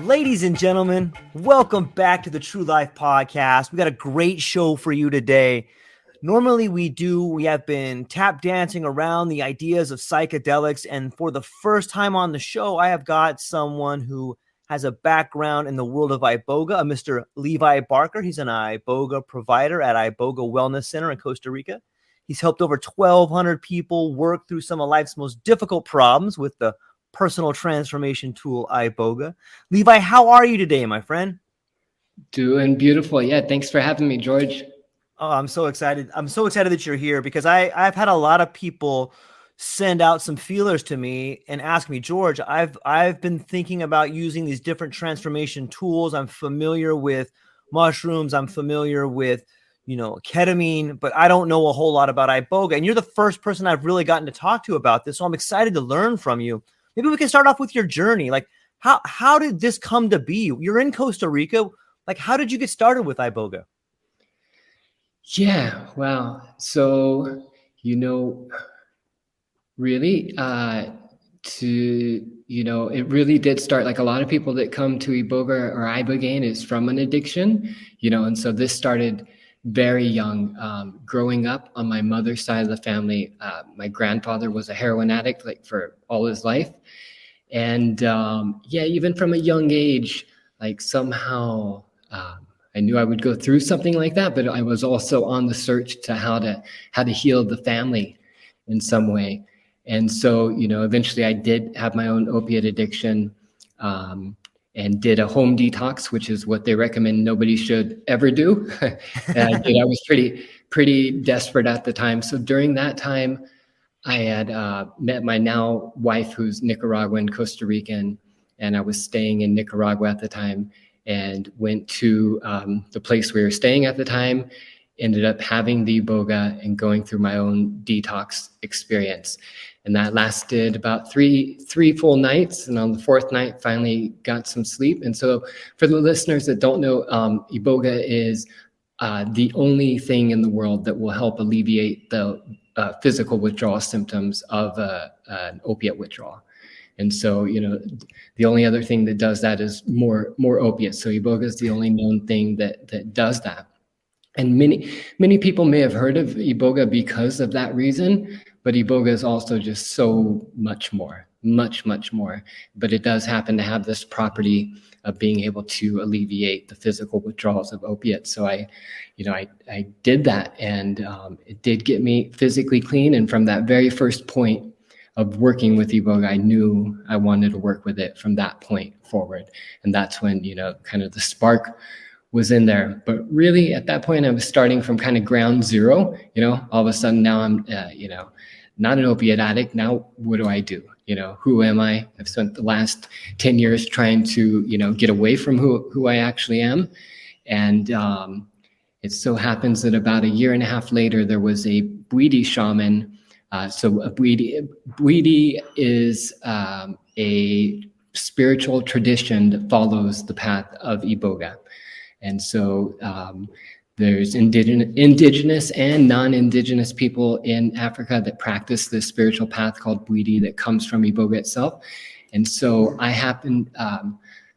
Ladies and gentlemen, welcome back to the True Life Podcast. We got a great show for you today. Normally we have been tap dancing around the ideas of psychedelics, and for the first time on the show, I have got someone who has a background in the world of Iboga, a Mr. Levi Barker. He's an Iboga provider at Iboga Wellness Center in Costa Rica. He's helped over 1,200 people work through some of life's most difficult problems with the personal transformation tool Iboga. Levi, how are you today, my friend? Doing beautiful. Yeah, thanks for having me, George. Oh, I'm so excited. I'm so excited that you're here because I've had a lot of people send out some feelers to me and ask me, George, I've been thinking about using these different transformation tools. I'm familiar with mushrooms, I'm familiar with, ketamine, but I don't know a whole lot about Iboga. And you're the first person I've really gotten to talk to about this. So I'm excited to learn from you. Maybe we can start off with your journey. Like how did this come to be? You're in Costa Rica. Like, how did you get started with Iboga? Yeah, wow. So, really, it really did start like a lot of people that come to Iboga or Ibogaine is from an addiction, and so this started very young. Growing up on my mother's side of the family, my grandfather was a heroin addict like for all his life. And even from a young age, like somehow I knew I would go through something like that, but I was also on the search to how to heal the family in some way. And so, eventually I did have my own opiate addiction and did a home detox, which is what they recommend nobody should ever do. And I did. I was pretty desperate at the time. So during that time, I had met my now wife, who's Nicaraguan, Costa Rican, and I was staying in Nicaragua at the time and went to the place we were staying at the time, ended up having the Iboga and going through my own detox experience. And that lasted about three full nights. And on the fourth night, finally got some sleep. And so for the listeners that don't know, Iboga is the only thing in the world that will help alleviate the physical withdrawal symptoms of an opiate withdrawal. And so, the only other thing that does that is more opiates. So Iboga is the only known thing that does that. And many people may have heard of Iboga because of that reason, but Iboga is also just so much more. But it does happen to have this property of being able to alleviate the physical withdrawals of opiates. So I did that, and it did get me physically clean. And from that very first point of working with Iboga, I knew I wanted to work with it from that point forward. And that's when, kind of the spark was in there. But really at that point, I was starting from kind of ground zero. All of a sudden now I'm, not an opiate addict. Now, what do I do? Who am I? I've spent the last 10 years trying to, get away from who I actually am. And it so happens that about a year and a half later, there was a Bwiti shaman. So a Bwiti is a spiritual tradition that follows the path of Iboga. And so there's indigenous and non-indigenous people in Africa that practice this spiritual path called Bwiti that comes from Iboga itself. And so I happened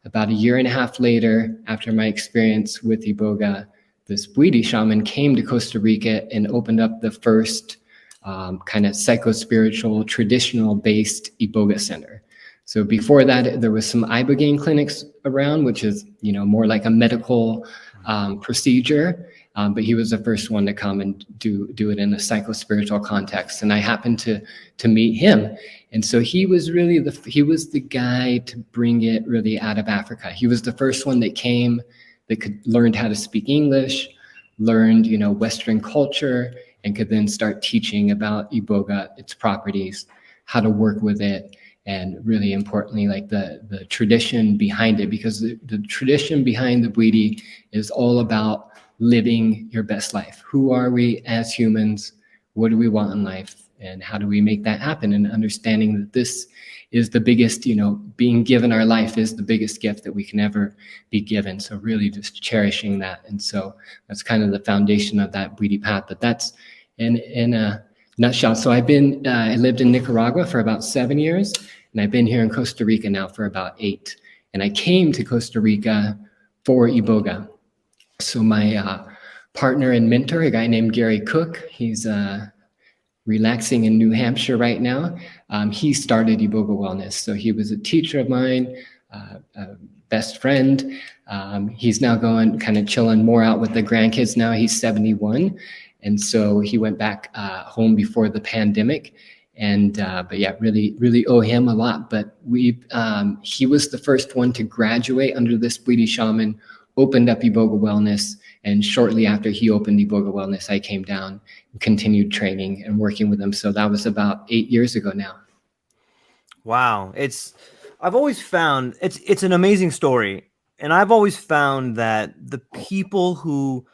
about a year and a half later, after my experience with Iboga, this Bwiti shaman came to Costa Rica and opened up the first kind of psycho-spiritual, traditional-based Iboga center. So before that, there was some Ibogaine clinics around, which is, more like a medical procedure. But he was the first one to come and do it in a psycho-spiritual context. And I happened to meet him. And so he was really the guy to bring it really out of Africa. He was the first one that came that could learn how to speak English, learned, Western culture, and could then start teaching about Iboga, its properties, how to work with it, and really importantly, like the tradition behind it, because the tradition behind the Bwiti is all about living your best life. Who are we as humans? What do we want in life? And how do we make that happen? And understanding that this is the biggest, being given our life is the biggest gift that we can ever be given. So really just cherishing that. And so that's kind of the foundation of that Bwiti path. But that's in a nutshell. So I lived in Nicaragua for about 7 years, and I've been here in Costa Rica now for about 8. And I came to Costa Rica for Iboga. So my partner and mentor, a guy named Gary Cook, he's relaxing in New Hampshire right now. He started Iboga Wellness. So he was a teacher of mine, a best friend. He's now going kind of chilling more out with the grandkids now. He's 71. And so he went back home before the pandemic. And but yeah, really owe him a lot. But he was the first one to graduate under this Bleedy shaman, opened up Iboga Wellness. And shortly after he opened Iboga Wellness, I came down and continued training and working with him. So that was about 8 years ago now. Wow. I've always found it's an amazing story. And I've always found that the people who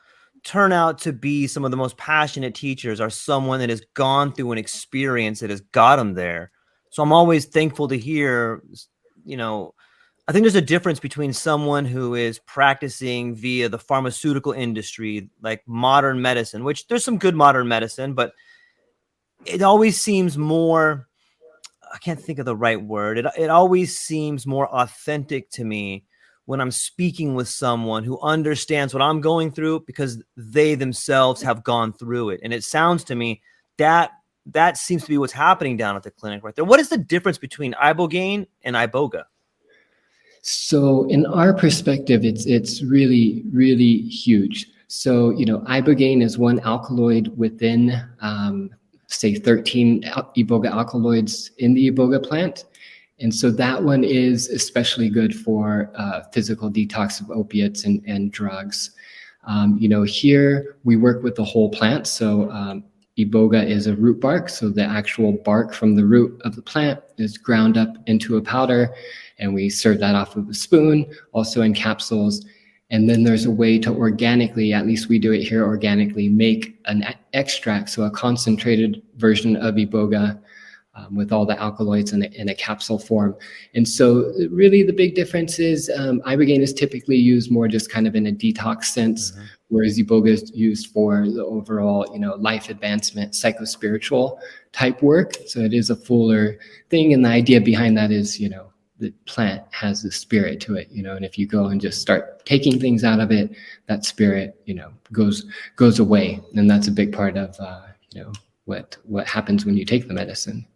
turn out to be some of the most passionate teachers are someone that has gone through an experience that has got them there. So I'm always thankful to hear, I think there's a difference between someone who is practicing via the pharmaceutical industry, like modern medicine, which there's some good modern medicine, but it always seems more, I can't think of the right word. It always seems more authentic to me when I'm speaking with someone who understands what I'm going through because they themselves have gone through it. And it sounds to me that seems to be what's happening down at the clinic right there. What is the difference between ibogaine and iboga? So in our perspective, it's really, really huge. So, ibogaine is one alkaloid within, say 13 Iboga alkaloids in the Iboga plant. And so that one is especially good for physical detox of opiates and drugs. Here we work with the whole plant. So Iboga is a root bark. So the actual bark from the root of the plant is ground up into a powder, and we serve that off of a spoon, also in capsules. And then there's a way to organically, at least we do it here organically, make an extract, so a concentrated version of Iboga with all the alkaloids in a capsule form. And so really the big difference is ibogaine is typically used more just kind of in a detox sense, whereas Iboga is used for the overall, life advancement, psychospiritual type work. So it is a fuller thing. And the idea behind that is, the plant has the spirit to it, and if you go and just start taking things out of it, that spirit, goes away. And that's a big part of, what happens when you take the medicine.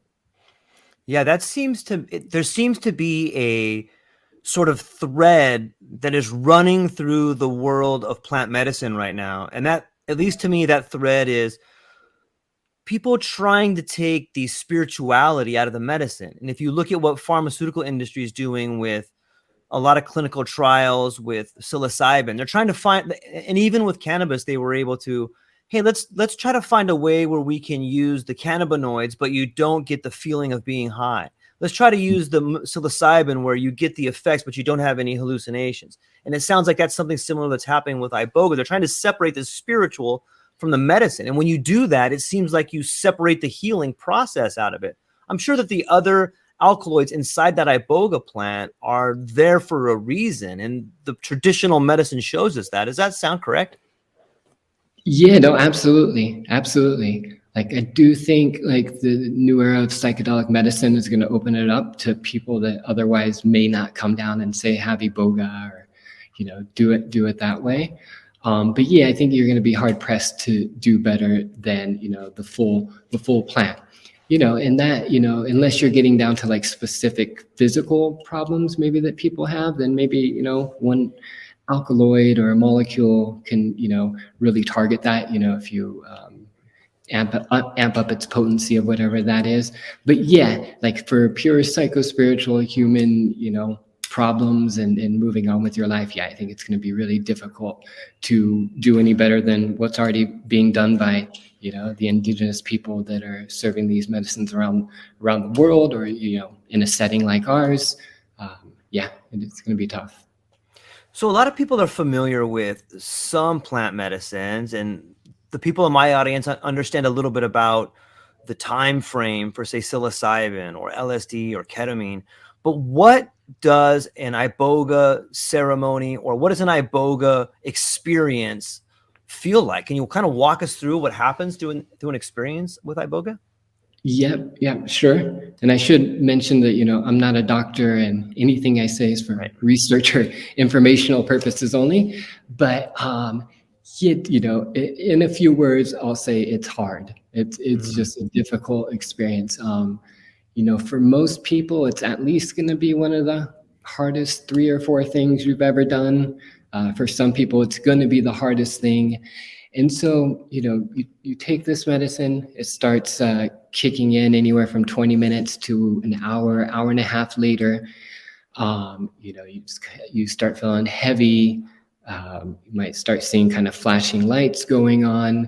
Yeah, there seems to be a sort of thread that is running through the world of plant medicine right now. And that, at least to me, that thread is people trying to take the spirituality out of the medicine. And if you look at what pharmaceutical industry is doing with a lot of clinical trials with psilocybin, they're trying to find, and even with cannabis, they were able to, hey, let's try to find a way where we can use the cannabinoids, but you don't get the feeling of being high. Let's try to use the psilocybin where you get the effects, but you don't have any hallucinations. And it sounds like that's something similar that's happening with iboga. They're trying to separate the spiritual from the medicine. And when you do that, it seems like you separate the healing process out of it. I'm sure that the other alkaloids inside that iboga plant are there for a reason. And the traditional medicine shows us that. Does that sound correct? Yeah, no, absolutely. Absolutely. Like, I do think like the new era of psychedelic medicine is going to open it up to people that otherwise may not come down and say, have Iboga or, do it that way. But yeah, I think you're going to be hard pressed to do better than, the full plant, and that, unless you're getting down to like specific physical problems, maybe that people have, then maybe, one alkaloid or a molecule can, really target that, if you amp up its potency of whatever that is. But yeah, like for pure psychospiritual human, problems and moving on with your life, yeah, I think it's going to be really difficult to do any better than what's already being done by, the indigenous people that are serving these medicines around the world, or, in a setting like ours. Yeah, it's going to be tough. So a lot of people are familiar with some plant medicines, and the people in my audience understand a little bit about the time frame for, say, psilocybin or LSD or ketamine. But what does an iboga ceremony, or what does an iboga experience feel like? Can you kind of walk us through what happens to an experience with iboga? Yep, sure. And I should mention that, I'm not a doctor and anything I say is for research or informational purposes only. But in a few words, I'll say it's hard. It's just a difficult experience. For most people, it's at least going to be one of the hardest 3 or 4 things you've ever done. For some people, it's going to be the hardest thing. And so, you take this medicine, it starts kicking in anywhere from 20 minutes to an hour, hour and a half later. You start feeling heavy. You might start seeing kind of flashing lights going on.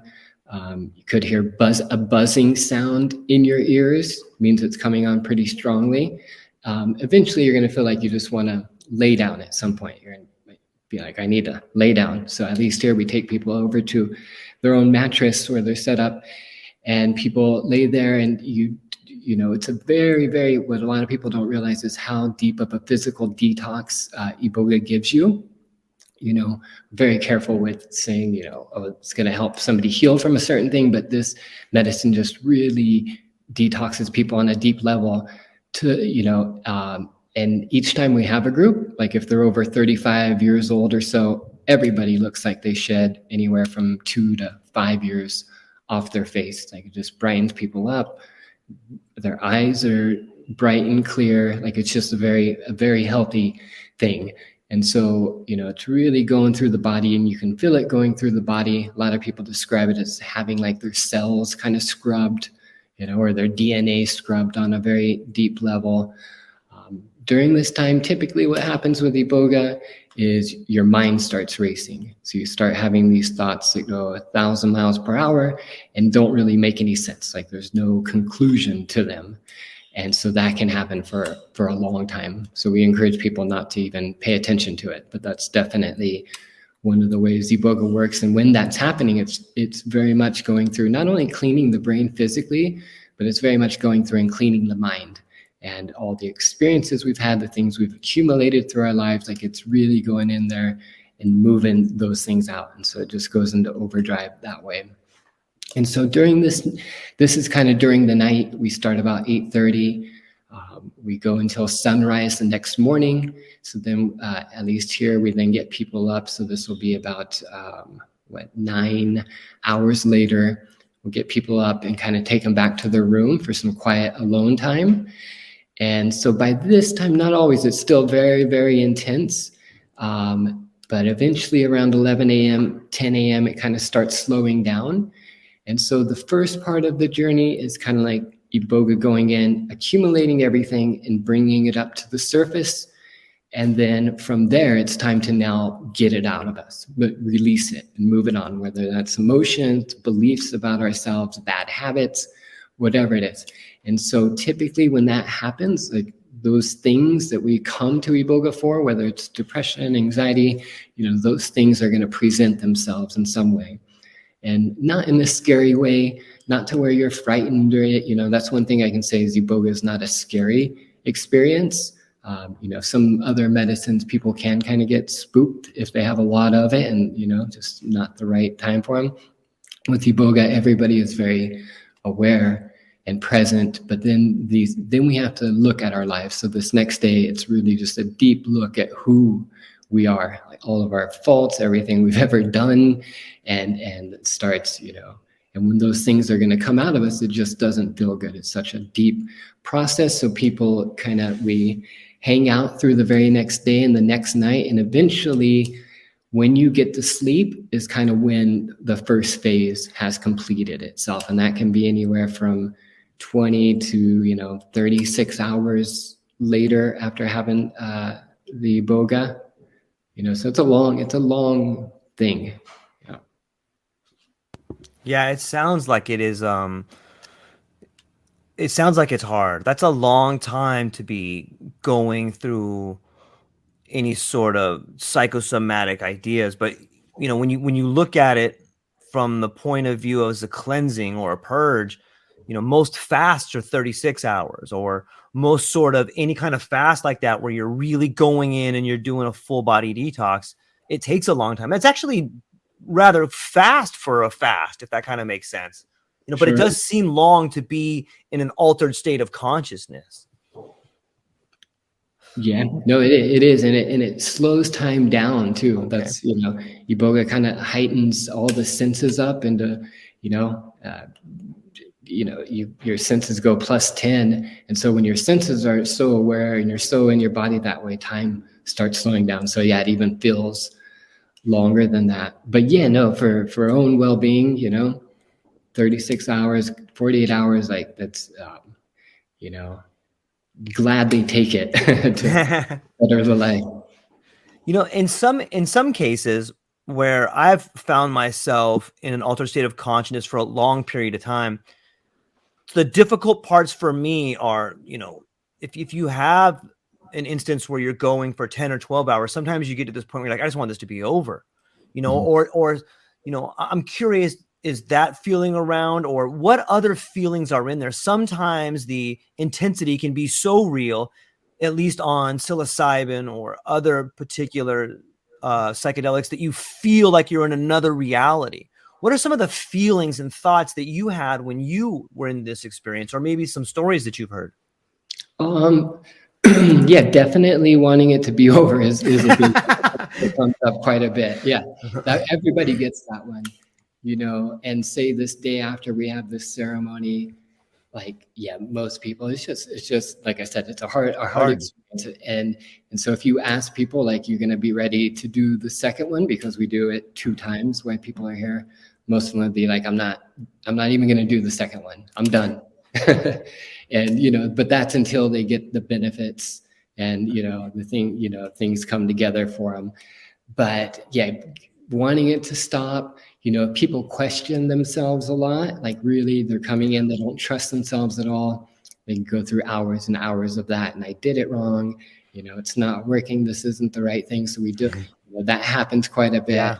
You could hear a buzzing sound in your ears, means it's coming on pretty strongly. Eventually, you're going to feel like you just want to lay down at some point. You're going to be like, I need to lay down. So at least here we take people over to their own mattress where they're set up, and people lay there, and it's a very, very, what a lot of people don't realize is how deep of a physical detox Iboga gives you. Very careful with saying, it's going to help somebody heal from a certain thing, but this medicine just really detoxes people on a deep level and each time we have a group, like if they're over 35 years old or so, everybody looks like they shed anywhere from 2 to 5 years off their face. Like, it just brightens people up. Their eyes are bright and clear. Like, it's just a very healthy thing. And so, it's really going through the body, and you can feel it going through the body. A lot of people describe it as having like their cells kind of scrubbed, or their DNA scrubbed on a very deep level. During this time, typically what happens with Iboga is your mind starts racing. So you start having these thoughts that go 1,000 miles per hour and don't really make any sense. Like, there's no conclusion to them. And so that can happen for a long time. So we encourage people not to even pay attention to it. But that's definitely one of the ways Iboga works. And when that's happening, it's very much going through not only cleaning the brain physically, but it's very much going through and cleaning the mind. And all the experiences we've had, the things we've accumulated through our lives, like, it's really going in there and moving those things out. And so it just goes into overdrive that way. And so during this is kind of during the night. We start about 8:30. We go until sunrise the next morning. So then at least here, we then get people up. So this will be about 9 hours later. We'll get people up and kind of take them back to their room for some quiet alone time. And so by this time, not always, it's still very, very intense. But eventually around 11 a.m., 10 a.m., it kind of starts slowing down. And so the first part of the journey is kind of like Iboga going in, accumulating everything and bringing it up to the surface. And then from there, it's time to now get it out of us, but release it and move it on, whether that's emotions, beliefs about ourselves, bad habits, whatever it is. And so typically when that happens, like, those things that we come to Iboga for, whether it's depression, anxiety, those things are going to present themselves in some way. And not in a scary way, not to where you're frightened or, that's one thing I can say is Iboga is not a scary experience. Some other medicines, people can kind of get spooked if they have a lot of it and, just not the right time for them. With Iboga, everybody is very aware and present, but then we have to look at our lives. So this next day, it's really just a deep look at who we are, like all of our faults, everything we've ever done, and it starts, and when those things are going to come out of us, it just doesn't feel good. It's such a deep process. So people we hang out through the very next day and the next night, and eventually when you get to sleep is kind of when the first phase has completed itself. And that can be anywhere from 20 to 36 hours later after having the Iboga. So it's a long thing. Yeah, it sounds like it is. It sounds like it's hard. That's a long time to be going through any sort of psychosomatic ideas. But when you look at it from the point of view as a cleansing or a purge, most fasts are 36 hours, or most sort of any kind of fast like that, where you're really going in and you're doing a full body detox. It takes a long time. It's actually rather fast for a fast, if that kind of makes sense. but it Sure. does seem long to be in an altered state of consciousness. Yeah, no, it is, and it slows time down too. Okay. That's, Iboga kind of heightens all the senses up into, your senses go +10, and so when your senses are so aware and you're so in your body that way, time starts slowing down. So yeah, it even feels longer than that. But yeah, no, for own well-being, 36 hours, 48 hours, like that's, gladly take it to better the life. In some cases where I've found myself in an altered state of consciousness for a long period of time, the difficult parts for me are, if you have an instance where you're going for 10 or 12 hours, sometimes you get to this point where you're like, I just want this to be over, or I'm curious, is that feeling around, or what other feelings are in there? Sometimes the intensity can be so real, at least on psilocybin or other particular psychedelics, that you feel like you're in another reality. What are some of the feelings and thoughts that you had when you were in this experience, or maybe some stories that you've heard? Yeah, definitely wanting it to be over is a big it comes up quite a bit. Yeah, that everybody gets that one, and say this day after we have this ceremony, like, yeah, most people, it's just like I said, it's a hard experience. And so if you ask people, like, you're going to be ready to do the second one, because we do it 2 times when people are here, most of them would be like, I'm not even going to do the second one. I'm done. And, but that's until they get the benefits and, things come together for them. But yeah, wanting it to stop, people question themselves a lot. Like, really, they're coming in, they don't trust themselves at all. They can go through hours and hours of that. And I did it wrong. It's not working. This isn't the right thing. So we do, that happens quite a bit. Yeah.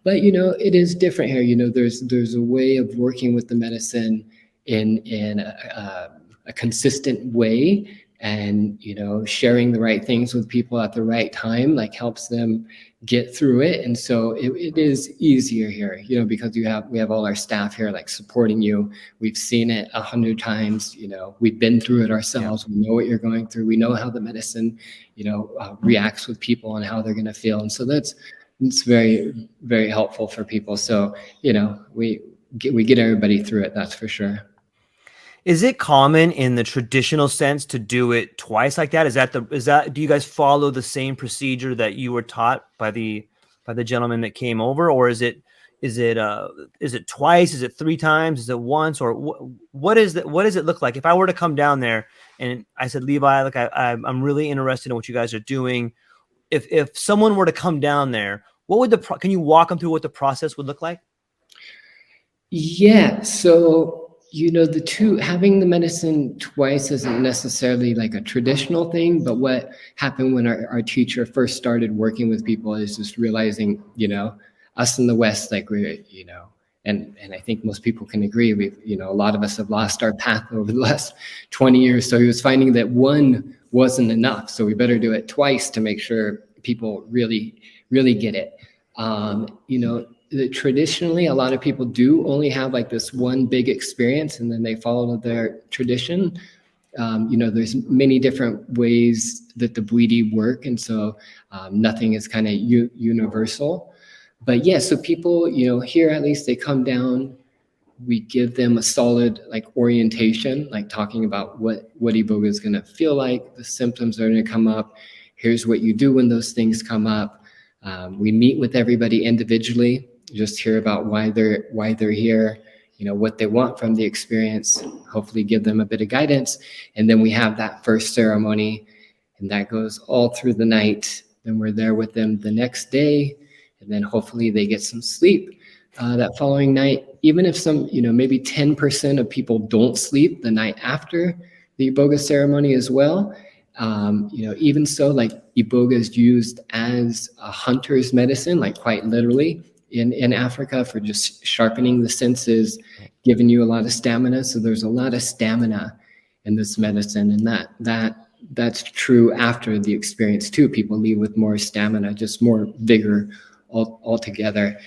But, it is different here. There's a way of working with the medicine in a consistent way, and, sharing the right things with people at the right time, like, helps them get through it. And so it is easier here, because we have all our staff here, like, supporting you. We've seen it 100 times, we've been through it ourselves. Yeah. We know what you're going through. We know how the medicine, reacts with people and how they're going to feel. And so it's very, very helpful for people. So, we get everybody through it. That's for sure. Is it common in the traditional sense to do it twice like that? Do you guys follow the same procedure that you were taught by the gentleman that came over, or is it twice? Is it 3 times? Is it once? Or what does it look like? If I were to come down there and I said, Levi, look, I'm really interested in what you guys are doing. If someone were to come down there, can you walk them through what the process would look like? Yeah. So, having the medicine twice isn't necessarily like a traditional thing, but what happened when our teacher first started working with people is just realizing, us in the West, like, we're, and I think most people can agree, a lot of us have lost our path over the last 20 years. So he was finding that one wasn't enough. So we better do it twice to make sure people really, really get it. Traditionally, a lot of people do only have like this one big experience, and then they follow their tradition. There's many different ways that the Bwiti work, and so nothing is kind of universal. But yeah, so people, here at least, they come down. We give them a solid orientation, like talking about what Iboga is going to feel like. The symptoms are going to come up. Here's what you do when those things come up. We meet with everybody individually, just hear about why they're here, what they want from the experience, hopefully give them a bit of guidance. And then we have that first ceremony, and that goes all through the night. Then we're there with them the next day, and then hopefully they get some sleep that following night. Even if some, maybe 10% of people don't sleep the night after the Iboga ceremony as well. Even so, like, Iboga is used as a hunter's medicine, like quite literally in Africa, for just sharpening the senses, giving you a lot of stamina. So there's a lot of stamina in this medicine, and that's true after the experience too. People leave with more stamina, just more vigor altogether.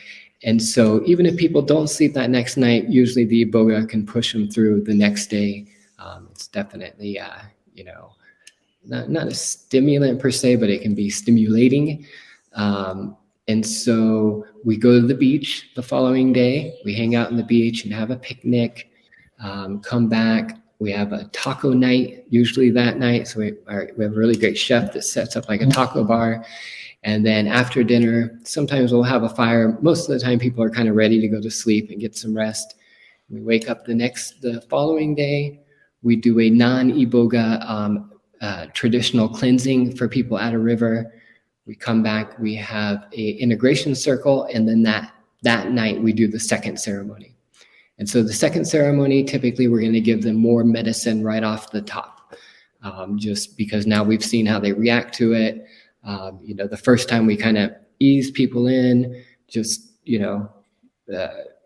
And so even if people don't sleep that next night, usually the Iboga can push them through the next day. It's definitely, not a stimulant per se, but it can be stimulating. And so we go to the beach the following day. We hang out on the beach and have a picnic, come back. We have a taco night usually that night. So we have a really great chef that sets up like a taco bar. And then after dinner, sometimes we'll have a fire. Most of the time people are kind of ready to go to sleep and get some rest. We wake up the following day. We do a non-Iboga traditional cleansing for people at a river. We come back, we have a integration circle, and then that night we do the second ceremony. And so the second ceremony, typically we're going to give them more medicine right off the top, just because now we've seen how they react to it. The first time we kind of ease people in, just,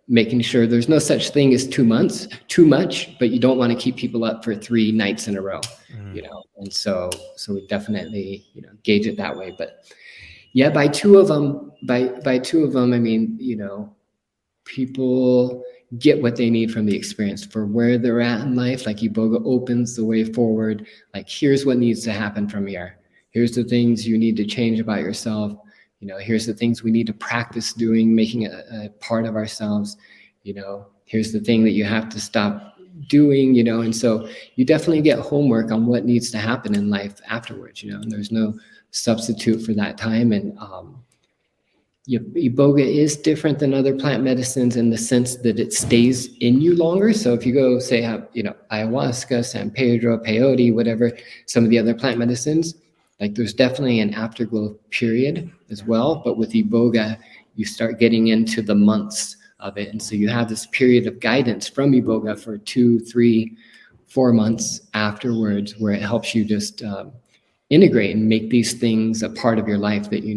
making sure there's no such thing as too much, but you don't want to keep people up for 3 nights in a row, and so we definitely, gauge it that way. But yeah, by two of them, I mean, people get what they need from the experience for where they're at in life. Like Iboga opens the way forward. Like, here's what needs to happen from here. Here's the things you need to change about yourself. Here's the things we need to practice doing, making it a part of ourselves. Here's the thing that you have to stop doing, and so you definitely get homework on what needs to happen in life afterwards, and there's no substitute for that time. And Iboga is different than other plant medicines in the sense that it stays in you longer. So if you go, say, have, ayahuasca, San Pedro, peyote, whatever, some of the other plant medicines, like there's definitely an afterglow period as well. But with Iboga, you start getting into the months of it. And so you have this period of guidance from Iboga for 2, 3, 4 months afterwards, where it helps you just integrate and make these things a part of your life that you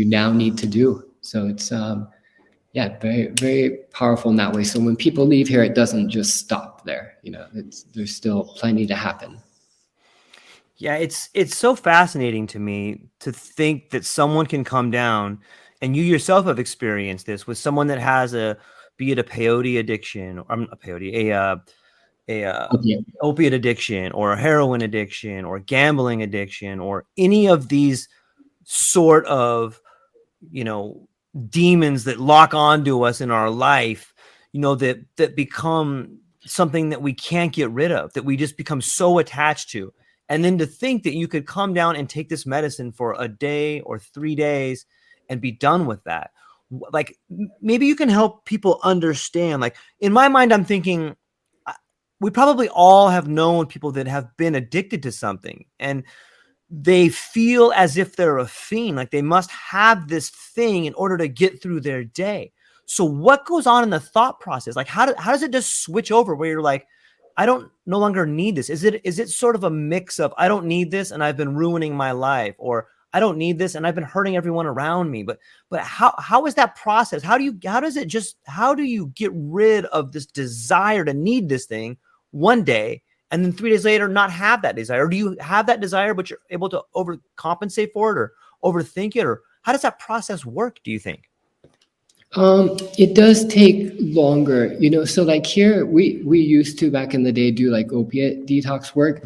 now need to do. So it's, very, very powerful in that way. So when people leave here, it doesn't just stop there. There's still plenty to happen. Yeah, it's so fascinating to me to think that someone can come down, and you yourself have experienced this with someone that has be it a peyote addiction, or a peyote, opiate addiction, or a heroin addiction, or gambling addiction, or any of these sort of, demons that lock onto us in our life, that become something that we can't get rid of, that we just become so attached to. And then to think that you could come down and take this medicine for a day or 3 days and be done with that. Like, maybe you can help people understand. Like, in my mind, I'm thinking we probably all have known people that have been addicted to something, and they feel as if they're a fiend, like they must have this thing in order to get through their day. So what goes on in the thought process? Like, how does it just switch over where you're like, I don't no longer need this? Is it sort of a mix of, I don't need this and I've been ruining my life, or I don't need this and I've been hurting everyone around me? But how is that process? How do you get rid of this desire to need this thing one day, and then 3 days later not have that desire? Or do you have that desire but you're able to overcompensate for it or overthink it? Or how does that process work, do you think? It does take longer, so like here, we used to back in the day do like opiate detox work,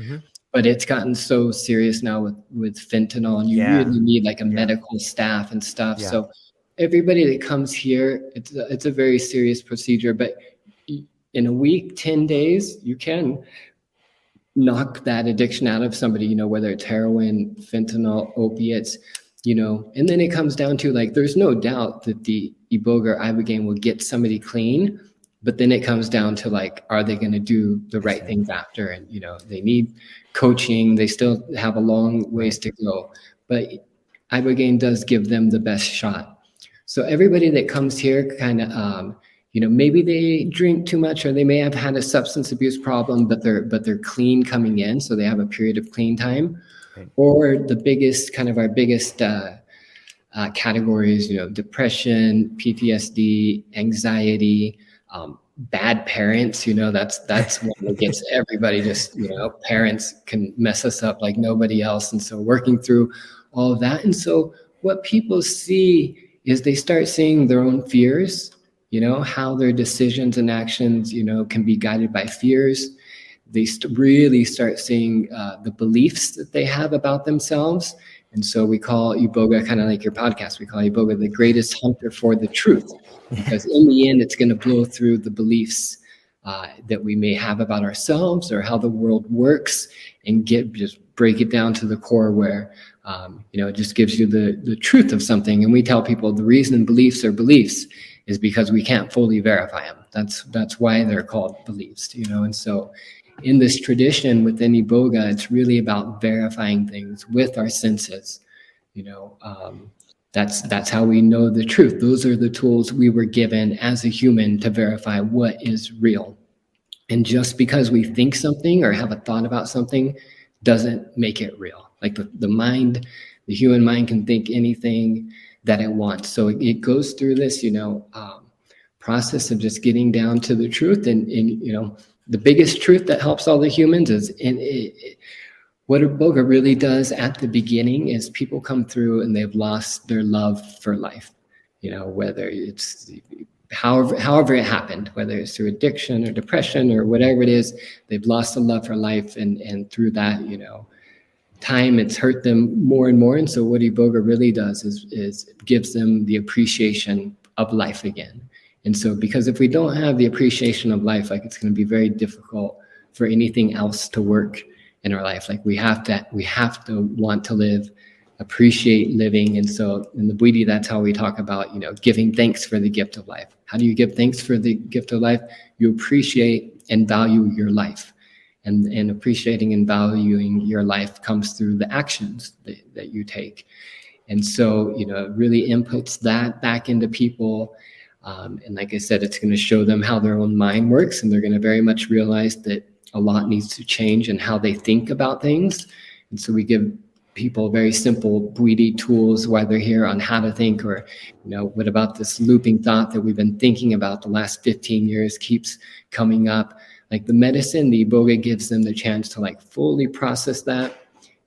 but it's gotten so serious now with fentanyl, and you really need like a medical staff and stuff. Yeah. So everybody that comes here, it's a very serious procedure, but in a week, 10 days, you can knock that addiction out of somebody, whether it's heroin, fentanyl, opiates, and then it comes down to, like, there's no doubt that the Iboga or Ibogaine will get somebody clean, but then it comes down to, like, are they going to do the right things after? And, they need coaching. They still have a long ways to go, but Ibogaine does give them the best shot. So everybody that comes here kind of, maybe they drink too much, or they may have had a substance abuse problem, but they're clean coming in. So they have a period of clean time. Right. Or our biggest categories, depression, PTSD, anxiety, bad parents, that's one that gets everybody. Just, parents can mess us up like nobody else. And so working through all of that. And so what people see is they start seeing their own fears, how their decisions and actions, can be guided by fears. They really start seeing the beliefs that they have about themselves. And so we call Iboga, kind of like your podcast, we call Iboga the greatest hunter for the truth, because in the end, it's going to blow through the beliefs that we may have about ourselves or how the world works, and just break it down to the core where, it just gives you the truth of something. And we tell people the reason beliefs are beliefs is because we can't fully verify them. That's why they're called beliefs, and so in this tradition within Iboga, it's really about verifying things with our senses. That's how we know the truth. Those are the tools we were given as a human to verify what is real. And just because we think something or have a thought about something doesn't make it real. Like the mind, the human mind can think anything that it wants. So it goes through this, process of just getting down to the truth. And the biggest truth that helps all the humans is what Iboga really does at the beginning is people come through and they've lost their love for life, whether it's however it happened, whether it's through addiction or depression or whatever it is, they've lost the love for life. And through that, time, it's hurt them more and more. And so what Iboga really does is gives them the appreciation of life again. And so, because if we don't have the appreciation of life, like, it's going to be very difficult for anything else to work in our life. Like, we have to want to live, appreciate living. And so in the Bwiti, that's how we talk about, giving thanks for the gift of life. How do you give thanks for the gift of life? You appreciate and value your life. And appreciating and valuing your life comes through the actions that you take. And so, it really inputs that back into people. And like I said, it's going to show them how their own mind works, and they're going to very much realize that a lot needs to change in how they think about things. And so we give people very simple Bwiti tools while they're here on how to think, or, what about this looping thought that we've been thinking about the last 15 years keeps coming up. Like the medicine, the Iboga gives them the chance to fully process that.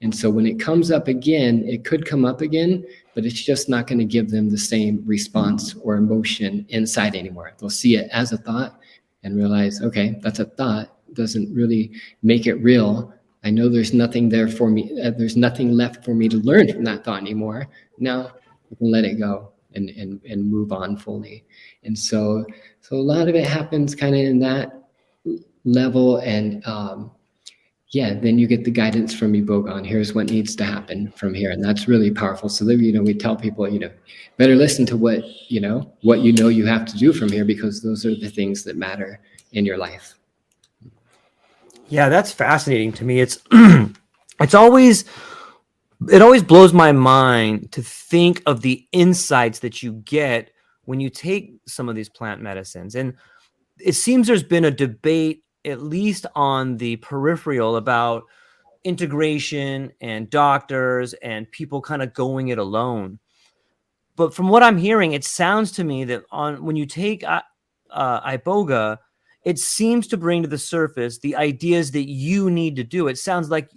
And so when it comes up again, it could come up again, but it's just not going to give them the same response or emotion inside anymore. They'll see it as a thought and realize, okay, that's a thought. It doesn't really make it real. I know there's nothing there for me. There's nothing left for me to learn from that thought anymore. Now we can let it go and move on fully. And so a lot of it happens kind of in that level. And then you get the guidance from Iboga on here's what needs to happen from here. And that's really powerful. So that, we tell people, better listen to what you have to do from here, because those are the things that matter in your life. Yeah, that's fascinating to me. It always blows my mind to think of the insights that you get when you take some of these plant medicines. And it seems there's been a debate, at least on the peripheral, about integration and doctors and people kind of going it alone. But from what I'm hearing, it sounds to me that when you take Iboga, it seems to bring to the surface the ideas that you need to do. It sounds like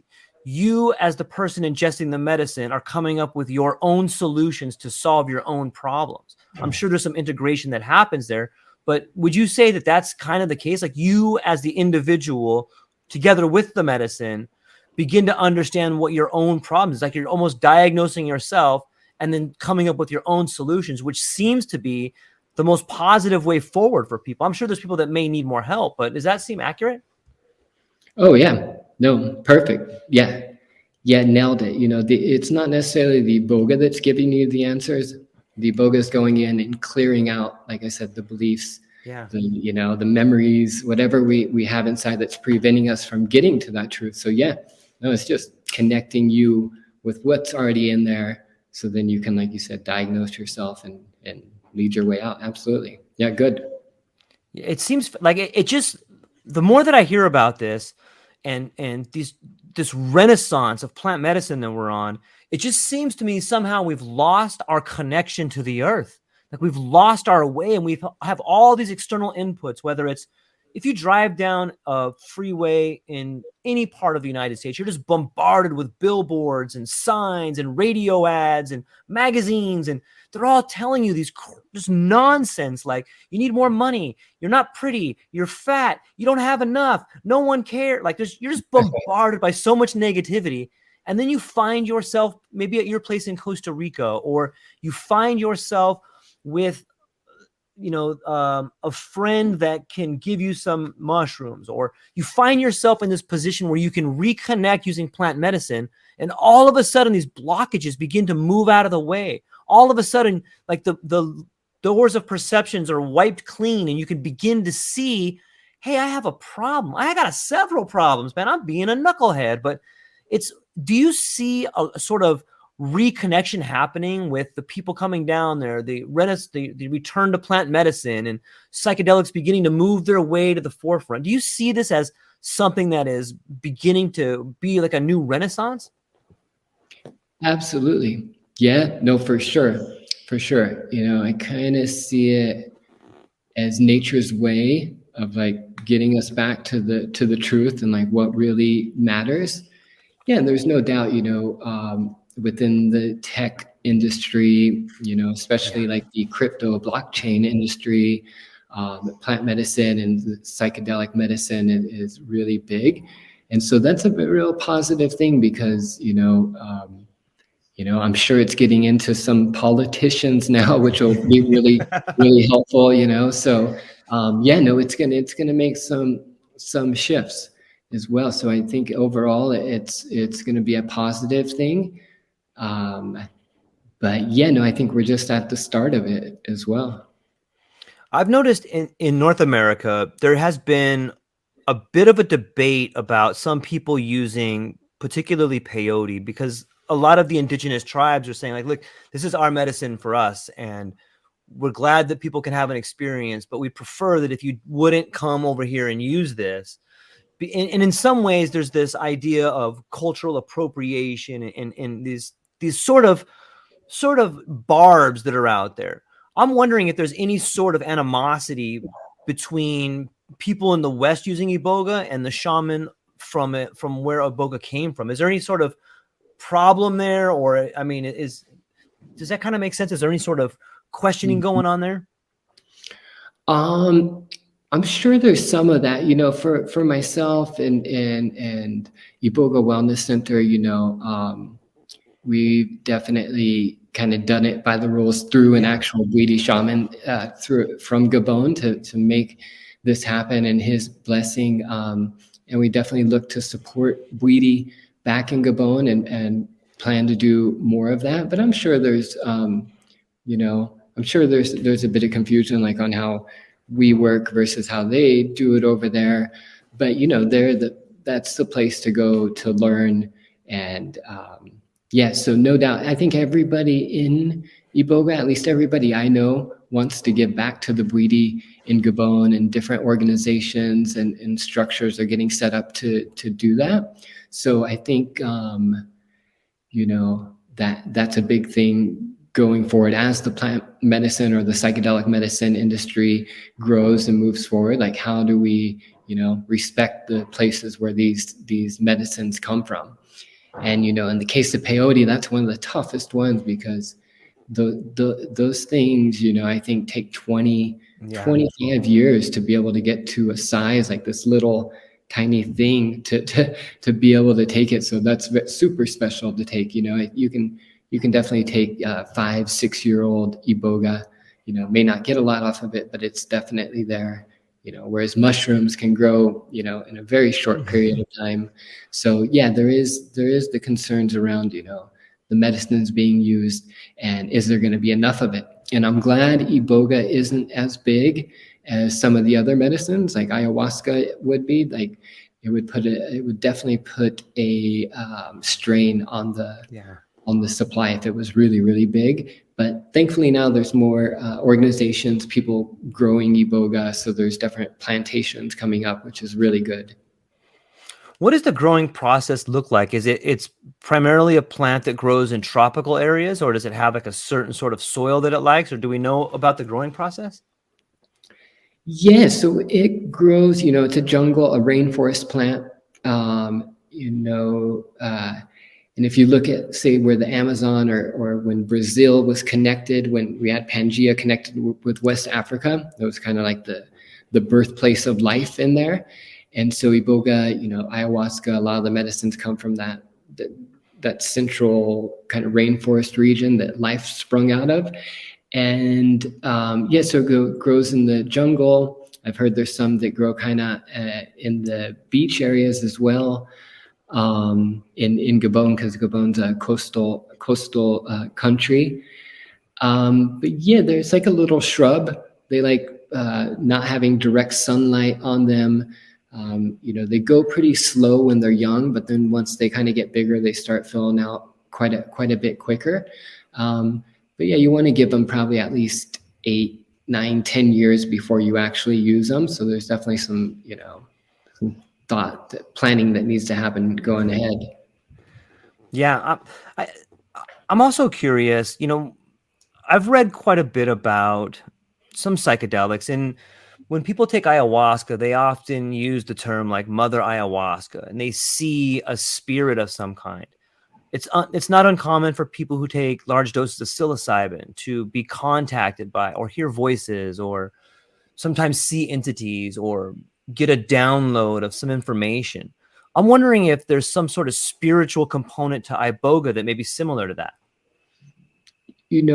you, as the person ingesting the medicine, are coming up with your own solutions to solve your own problems. I'm sure there's some integration that happens there, but would you say that that's kind of the case? Like, you as the individual, together with the medicine, begin to understand what your own problems, like you're almost diagnosing yourself and then coming up with your own solutions, which seems to be the most positive way forward for people. I'm sure there's people that may need more help, but does that seem accurate? Oh yeah, no, perfect. Yeah, nailed it. It's not necessarily the Iboga that's giving you the answers. The Iboga is going in and clearing out, like I said, the beliefs, the memories, whatever we have inside that's preventing us from getting to that truth. So it's just connecting you with what's already in there, so then you can, like you said, diagnose yourself and lead your way out. Absolutely. Yeah, good. It seems like it just, the more that I hear about this and this renaissance of plant medicine that we're on, it just seems to me somehow we've lost our connection to the earth. Like, we've lost our way, and we have all these external inputs, whether it's, if you drive down a freeway in any part of the United States, you're just bombarded with billboards and signs and radio ads and magazines, and they're all telling you these just nonsense like you need more money, you're not pretty, you're fat, you don't have enough, no one cares. Like you're just bombarded by so much negativity. And then you find yourself maybe at your place in Costa Rica, or you find yourself with a friend that can give you some mushrooms, or you find yourself in this position where you can reconnect using plant medicine, and all of a sudden these blockages begin to move out of the way. All of a sudden, like the doors of perceptions are wiped clean, and you can begin to see, hey, I have a problem. I got several problems, man. I'm being a knucklehead. But do you see a sort of reconnection happening with the people coming down there, the return to plant medicine and psychedelics beginning to move their way to the forefront? Do you see this as something that is beginning to be like a new renaissance? Absolutely. Yeah, no, for sure. For sure. I kind of see it as nature's way of like getting us back to the truth and like what really matters. Yeah, and there's no doubt, within the tech industry, especially like the crypto blockchain industry, plant medicine and psychedelic medicine is really big. And so that's a real positive thing because, I'm sure it's getting into some politicians now, which will be really, really helpful, So, it's gonna make some shifts as well. So I think overall it's going to be a positive thing. But I think we're just at the start of it as well. I've noticed in North America, there has been a bit of a debate about some people using particularly peyote, because a lot of the indigenous tribes are saying like, look, this is our medicine for us, and we're glad that people can have an experience, but we prefer that if you wouldn't come over here and use this. And in some ways, there's this idea of cultural appropriation and these sort of barbs that are out there. I'm wondering if there's any sort of animosity between people in the West using Iboga and the shaman from where Iboga came from. Is there any sort of problem there? Or, I mean, does that kind of make sense? Is there any sort of questioning going on there? I'm sure there's some of that, for myself and Iboga Wellness Center, we've definitely kind of done it by the rules through an actual Bwiti shaman from Gabon to make this happen, and his blessing. And we definitely look to support Bwiti back in Gabon and plan to do more of that. But I'm sure there's, there's a bit of confusion like on how we work versus how they do it over there. But, that's the place to go to learn. And so no doubt, I think everybody in Iboga, at least everybody I know, wants to give back to the Bwiti in Gabon, and different organizations and structures are getting set up to do that. So I think, that's a big thing going forward as the plant medicine or the psychedelic medicine industry grows and moves forward. Like, how do we, respect the places where these medicines come from? And, in the case of peyote, that's one of the toughest ones, because those things, I think take 25 years to be able to get to a size like this little tiny thing to be able to take it. So that's super special to take. You can definitely take 5-6-year-old Iboga, may not get a lot off of it, but it's definitely there, whereas mushrooms can grow, in a very short period of time. So there is the concerns around, the medicines being used, and is there going to be enough of it? And I'm glad Iboga isn't as big as some of the other medicines, like ayahuasca would be. Like, it would definitely put a strain on the supply if it was really, really big. But thankfully now there's more organizations, people growing Iboga. So there's different plantations coming up, which is really good. What does the growing process look like? It's primarily a plant that grows in tropical areas, or does it have like a certain sort of soil that it likes, or do we know about the growing process? Yeah, so it grows, it's a jungle, a rainforest plant. And if you look at, say, where the Amazon or when Brazil was connected, when we had Pangea connected with West Africa, that was kind of like the birthplace of life in there. And so Iboga, ayahuasca, a lot of the medicines come from that central kind of rainforest region that life sprung out of. And so it grows in the jungle. I've heard there's some that grow kind of in the beach areas as well, in Gabon, because Gabon's a coastal country. But yeah, there's like a little shrub. They like not having direct sunlight on them. They go pretty slow when they're young, but then once they kind of get bigger, they start filling out quite a bit quicker. But yeah, you want to give them probably at least 8, 9, 10 years before you actually use them. So there's definitely some thought, planning that needs to happen going ahead. Yeah, I'm also curious. I've read quite a bit about some psychedelics, and when people take ayahuasca, they often use the term like Mother Ayahuasca, and they see a spirit of some kind. It's not uncommon for people who take large doses of psilocybin to be contacted by or hear voices or sometimes see entities or get a download of some information. I'm wondering if there's some sort of spiritual component to Iboga that may be similar to that. In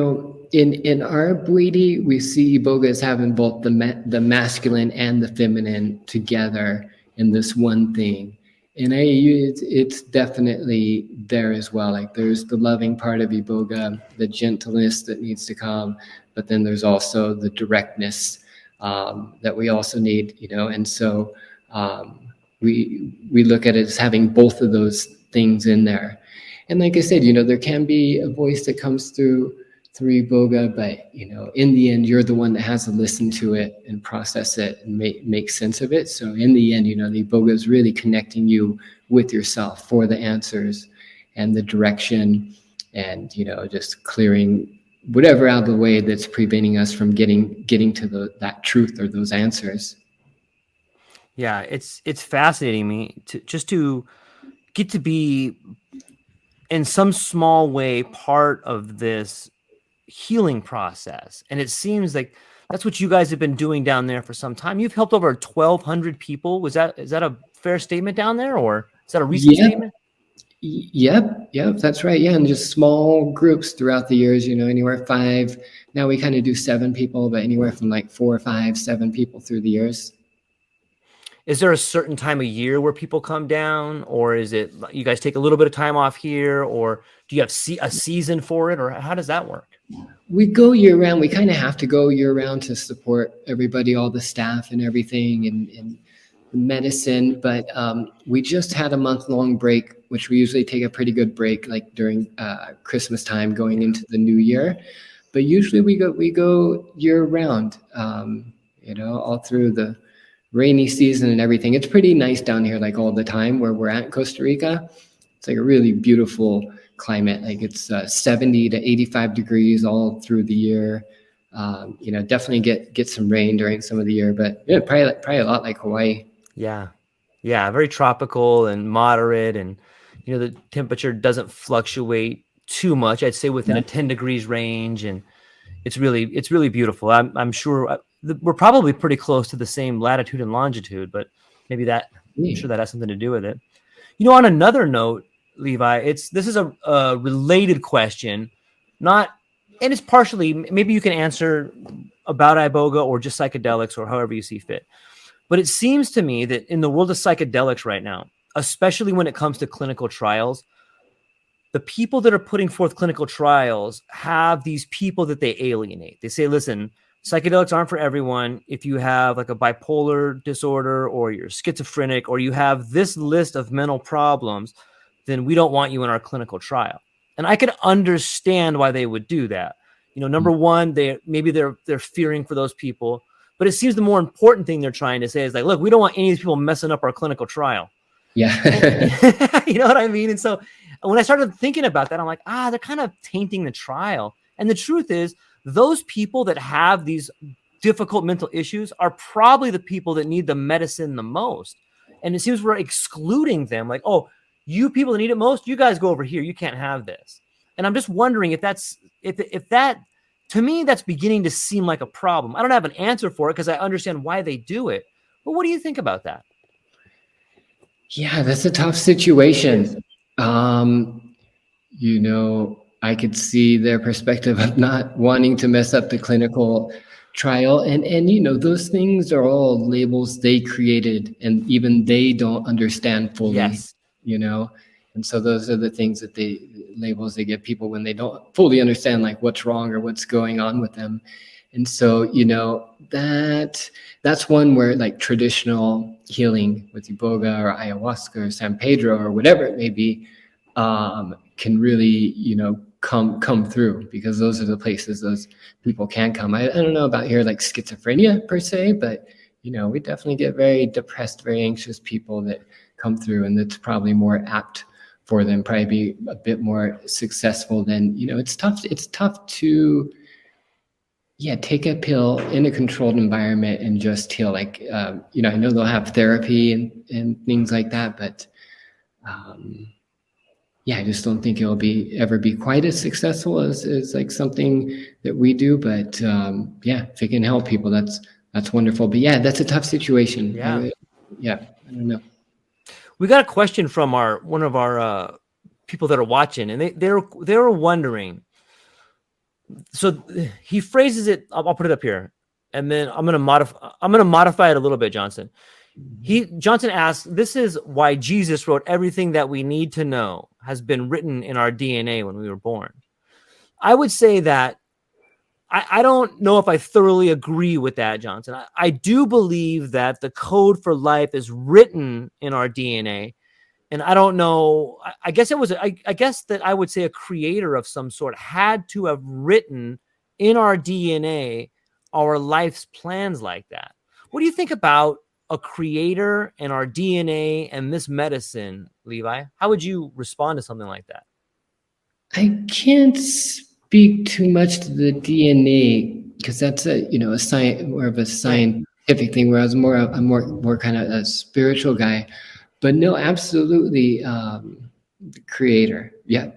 our Bwiti, we see Iboga as having both the masculine and the feminine together in this one thing. And it's definitely there as well. Like there's the loving part of Iboga, the gentleness that needs to come, but then there's also the directness that we also need, And so we look at it as having both of those things in there. And like I said, there can be a voice that comes through Iboga, but in the end, you're the one that has to listen to it and process it and make sense of it. So in the end, the Iboga is really connecting you with yourself for the answers and the direction, and just clearing whatever out of the way that's preventing us from getting to that truth or those answers. Yeah, it's fascinating me to get to be in some small way part of this healing process. And it seems like that's what you guys have been doing down there for some time. You've helped over 1,200 people. Is that a fair statement down there, or is that a recent statement? Yep, that's right. Yeah, and just small groups throughout the years, anywhere 5. Now we kind of do 7 people, but anywhere from like 4, 5, 7 people through the years. Is there a certain time of year where people come down, or is it you guys take a little bit of time off here, or do you have a season for it, or how does that work? We go year round. We kind of have to go year round to support everybody, all the staff and everything, and medicine. But we just had a month-long break, which we usually take a pretty good break, like during Christmas time, going into the new year. But usually we go year round, all through the rainy season and everything. It's pretty nice down here, like all the time where we're at in Costa Rica. It's like a really beautiful climate. Like it's 70 to 85 degrees all through the year. Definitely get some rain during some of the year, but yeah, probably a lot like Hawaii. Yeah, very tropical and moderate, and the temperature doesn't fluctuate too much. I'd say within a 10 degrees range, and it's really beautiful. I'm sure we're probably pretty close to the same latitude and longitude, but maybe I'm sure that has something to do with it. On another note, Levi, this is a related question, and it's partially, maybe you can answer about Iboga or just psychedelics or however you see fit. But it seems to me that in the world of psychedelics right now, especially when it comes to clinical trials, the people that are putting forth clinical trials have these people that they alienate. They say, listen, psychedelics aren't for everyone. If you have like a bipolar disorder or you're schizophrenic or you have this list of mental problems, then we don't want you in our clinical trial. And I can understand why they would do that. Number one, they're fearing for those people. But it seems the more important thing they're trying to say is like, look, we don't want any of these people messing up our clinical trial. Yeah. You know what I mean? And so when I started thinking about that, I'm like, they're kind of tainting the trial. And the truth is, those people that have these difficult mental issues are probably the people that need the medicine the most. And it seems we're excluding them. Like, oh, you people that need it most, you guys go over here. You can't have this. And I'm just wondering if that, to me, that's beginning to seem like a problem. I don't have an answer for it because I understand why they do it. But what do you think about that? Yeah, that's a tough situation. You know, I could see their perspective of not wanting to mess up the clinical trial. And you know, those things are all labels they created and even they don't understand fully, Yes. you know? And so those are the things that labels they give people when they don't fully understand like what's wrong or what's going on with them. And so, you know, that's one where like traditional healing with Iboga or ayahuasca or San Pedro or whatever it may be, can really, you know, come through, because those are the places those people can come. I don't know about here like schizophrenia per se, but you know, we definitely get very depressed, very anxious people that come through, and that's probably more apt for them, probably be a bit more successful than, you know, it's tough to take a pill in a controlled environment and just heal. Like, you know, I know they'll have therapy and things like that, but I just don't think it'll ever be quite as successful as like something that we do. But if it can help people, that's wonderful. But yeah, that's a tough situation. Yeah. I don't know. We got a question from one of our people that are watching, and they were wondering. So he phrases it. I'll put it up here, and then I'm gonna modify it a little bit, Johnson. Johnson asks, "This is why Jesus wrote everything that we need to know has been written in our DNA when we were born." I would say that I don't know if I thoroughly agree with that, Johnson. I do believe that the code for life is written in our DNA. And I don't know, I guess I guess that I would say a creator of some sort had to have written in our DNA our life's plans like that. What do you think about a creator and our DNA and this medicine, Levi? How would you respond to something like that? I can't speak too much to the DNA because that's a science, more of a scientific thing. Whereas I'm more kind of a spiritual guy. But no, absolutely, the creator. Yeah.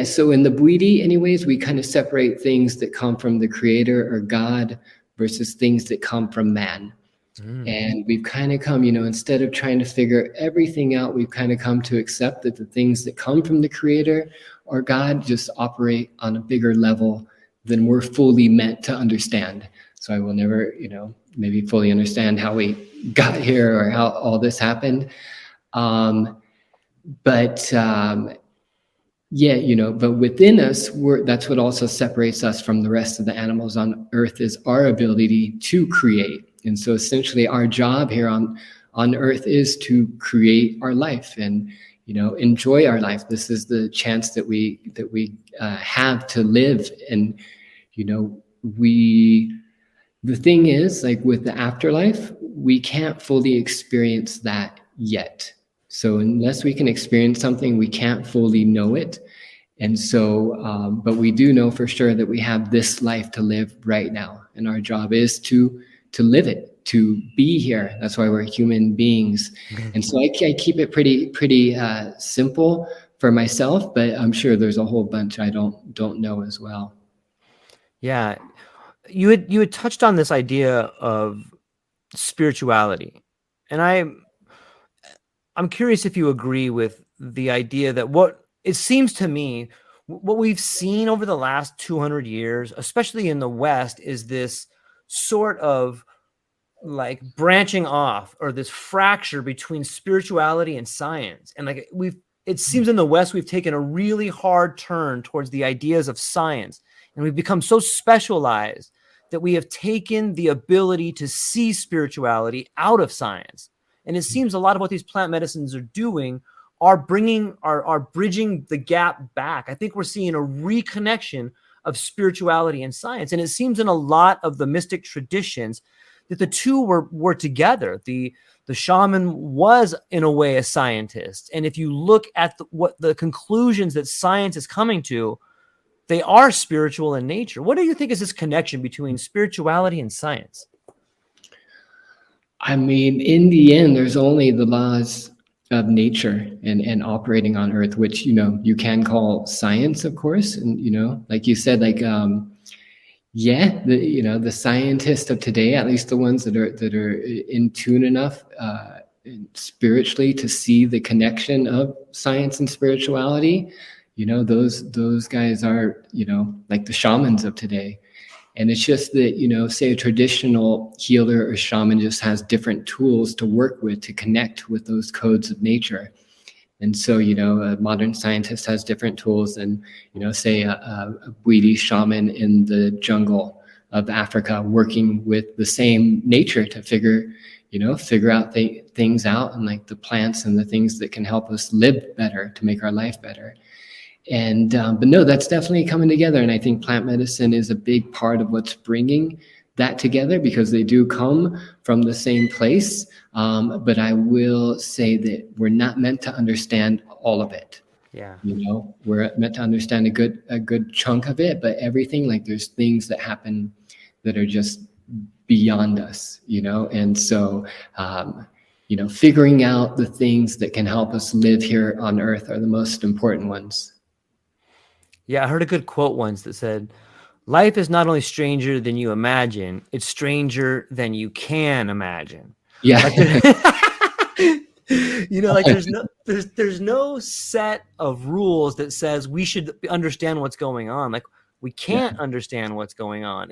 So in the Bwiti, anyways, we kind of separate things that come from the creator or God versus things that come from man. And we've kind of come, instead of trying to figure everything out, we've kind of come to accept that the things that come from the creator or God just operate on a bigger level than we're fully meant to understand. So I will never, maybe fully understand how we got here or how all this happened. But within us, that's what also separates us from the rest of the animals on Earth, is our ability to create. And so essentially our job here on Earth is to create our life and, enjoy our life. This is the chance that we have to live. And, the thing is, like with the afterlife, we can't fully experience that yet. So unless we can experience something, we can't fully know it. And so, but we do know for sure that we have this life to live right now. And our job is to live it, to be here. That's why we're human beings. And so I keep it pretty simple for myself, but I'm sure there's a whole bunch I don't know as well. Yeah. You had touched on this idea of spirituality. And I'm curious if you agree with the idea that what it seems to me, what we've seen over the last 200 years, especially in the West, is this sort of like branching off or this fracture between spirituality and science. And like it seems in the West, we've taken a really hard turn towards the ideas of science, and we've become so specialized that we have taken the ability to see spirituality out of science. And it seems a lot of what these plant medicines are doing are bringing bridging the gap back. I think we're seeing a reconnection of spirituality and science. And it seems in a lot of the mystic traditions that the two were together. The shaman was in a way a scientist. And if you look at what the conclusions that science is coming to, they are spiritual in nature. What do you think is this connection between spirituality and science? I mean, in the end, there's only the laws of nature and operating on Earth, which, you can call science, of course. And, like you said, like, yeah, the scientists of today, at least the ones that are in tune enough spiritually to see the connection of science and spirituality, those guys are, like the shamans of today. And it's just that, say a traditional healer or shaman just has different tools to work with to connect with those codes of nature. And so, a modern scientist has different tools than, say a Bwiti shaman in the jungle of Africa working with the same nature to figure out things out, and like the plants and the things that can help us live better to make our life better. And but no, that's definitely coming together. And I think plant medicine is a big part of what's bringing that together, because they do come from the same place. But I will say that we're not meant to understand all of it. Yeah. We're meant to understand a good chunk of it, but everything, like there's things that happen that are just beyond us, and so figuring out the things that can help us live here on Earth are the most important ones. Yeah, I heard a good quote once that said, life is not only stranger than you imagine, it's stranger than you can imagine. Yeah. Like there's no set of rules that says we should understand what's going on. Like we can't understand what's going on.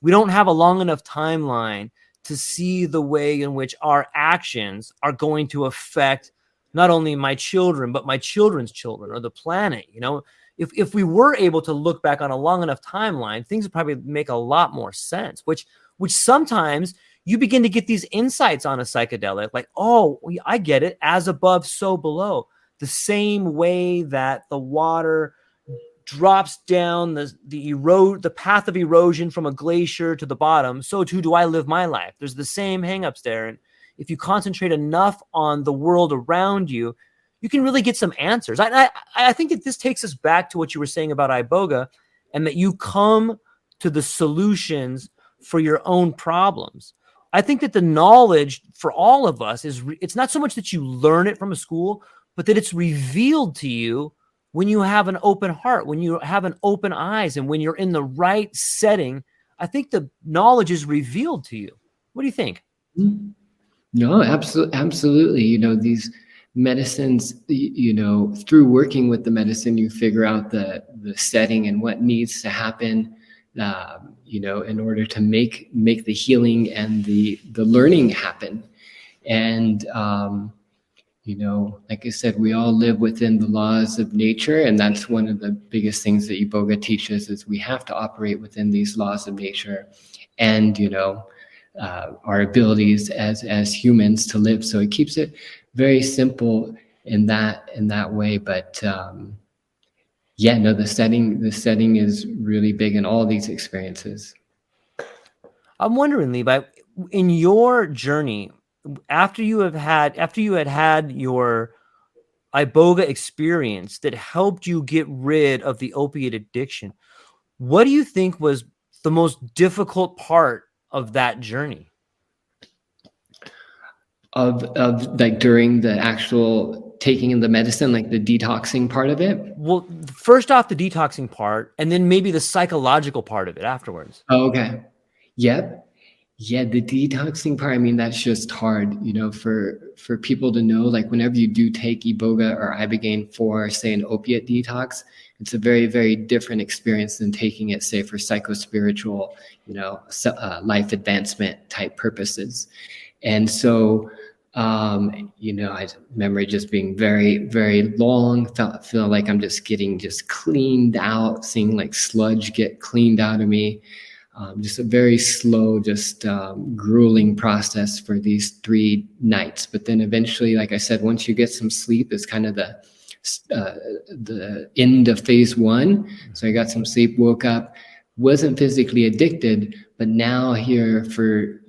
We don't have a long enough timeline to see the way in which our actions are going to affect not only my children, but my children's children or the planet. If we were able to look back on a long enough timeline, things would probably make a lot more sense, which sometimes you begin to get these insights on a psychedelic, like, oh, I get it. As above, so below. The same way that the water drops down the path of erosion from a glacier to the bottom, so too do I live my life. There's the same hangups there. And if you concentrate enough on the world around you, you can really get some answers. I think that this takes us back to what you were saying about Iboga, and that you come to the solutions for your own problems. I think that the knowledge for all of us it's not so much that you learn it from a school, but that it's revealed to you when you have an open heart, when you have an open eyes, and when you're in the right setting. I think the knowledge is revealed to you. What do you think? No, absolutely. These medicines, through working with the medicine, you figure out the setting and what needs to happen, in order to make the healing and the learning happen. And, like I said, we all live within the laws of nature. And that's one of the biggest things that Iboga teaches, is we have to operate within these laws of nature and, our abilities as humans to live. So it keeps it very simple in that way. But the setting is really big in all these experiences. I'm wondering, Levi, in your journey, after you had had your Iboga experience that helped you get rid of the opiate addiction, what do you think was the most difficult part of that journey? Of like during the actual taking in the medicine, like the detoxing part of it? Well, first off, the detoxing part, and then maybe the psychological part of it afterwards. Oh, okay. Yep. Yeah, the detoxing part, I mean, that's just hard, for people to know, like whenever you do take Iboga or Ibogaine for, say, an opiate detox, it's a very, very different experience than taking it, say, for psychospiritual, life advancement type purposes. And so, I remember it just being very, very long, feel like I'm just getting cleaned out, seeing like sludge get cleaned out of me. Just a very slow, grueling process for these 3 nights. But then eventually, like I said, once you get some sleep, it's kind of the end of phase 1. So I got some sleep, woke up, wasn't physically addicted, but now here for,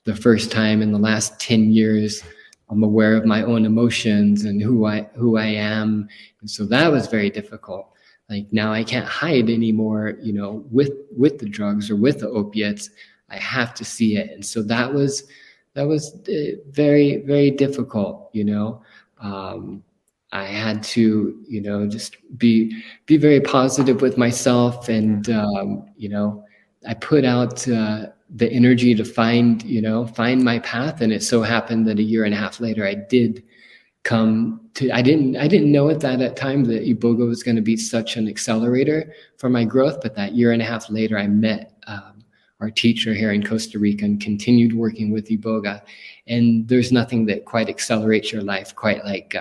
the first time in the last 10 years, I'm aware of my own emotions and who I am. And so that was very difficult. like now I can't hide anymore, with the drugs or with the opiates. I have to see it. And so that was very, very difficult. I had to, just be very positive with myself, and I put out the energy to find my path. And it so happened that a year and a half later, I did come to. I didn't know at that time that Iboga was going to be such an accelerator for my growth. But that year and a half later, I met our teacher here in Costa Rica and continued working with Iboga. And there's nothing that quite accelerates your life quite like